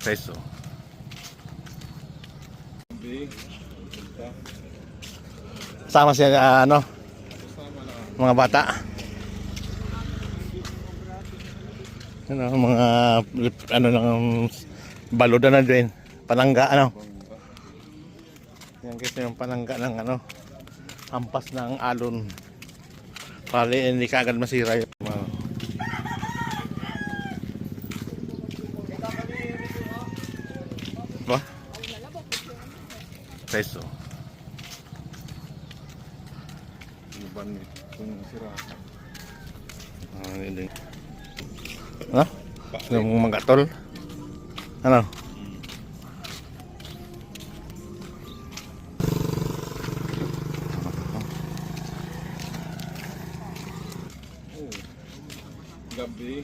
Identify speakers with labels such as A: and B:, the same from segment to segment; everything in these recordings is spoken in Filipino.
A: Peso. Sama siya mga bata. Mga ng baloda na din, panangga Yan kasi yung panangga ng hampas ng alon. Pali hindi kaagad masira yung ba? Peso. Ini. Yung mga tol.
B: Gabi.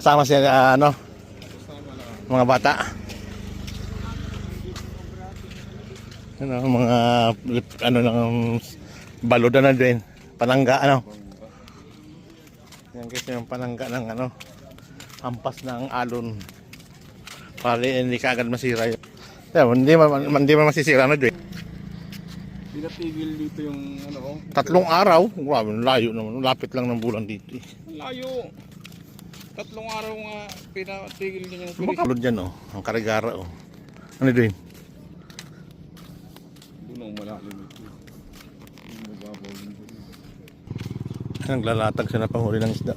A: Sama siya mga bata. Mga ng baloda na din, panangga Yan kasi yung panangga ng hampas ng alon. Pali hindi kaagad masira yun. Hindi man masisira din.
B: Hindi natigil dito yung
A: 3 araw. Grabe, layo naman. Lapit lang ng bulan dito.
B: Layo. 3 araw nga pinatigil din yung
A: Makalod dyan ang Karigara Ano din?
B: Doon ang malalim ito. Mababaw din doon.
A: Naglalatag siya na panghuli ng isda.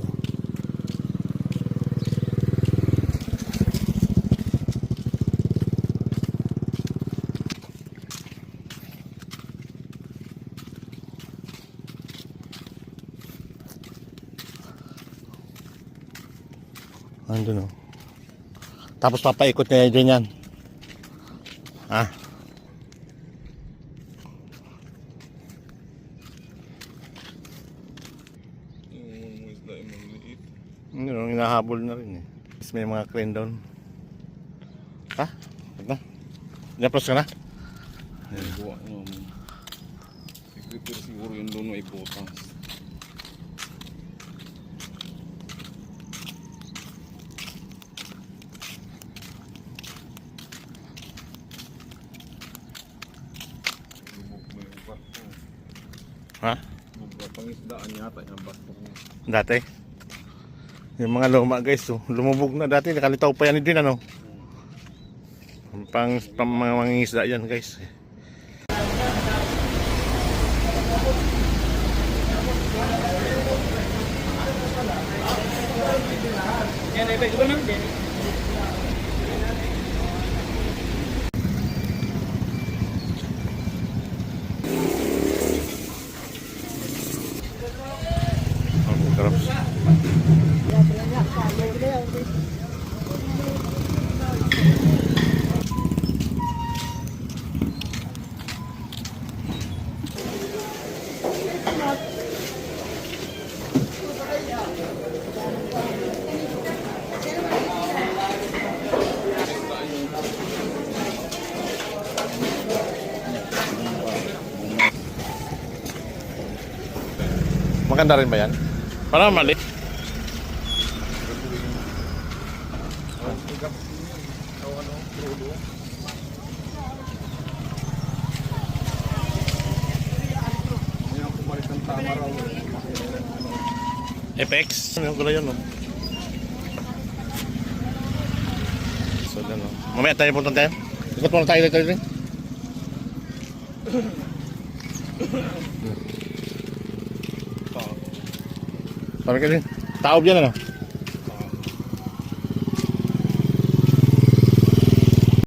A: Andun Tapos papaikot niya din yan.
B: Yung isda yung maliit.
A: Hinahabol na rin May mga crane down. Napros ka na?
B: Buwa naman. I-prepare siguro yung doon ay butas. Pangisdaan yata yung basto ko.
A: Dati? Yung mga luma guys lumubog na dati. Nakalitaw pa yan din pang mga isda yan guys. Maganda rin ba yan? Parang mali. FX? Ano ko yun So dyan mamaya tayo punta tayo. Ikot muna tayo rin. Parang kasi taob yan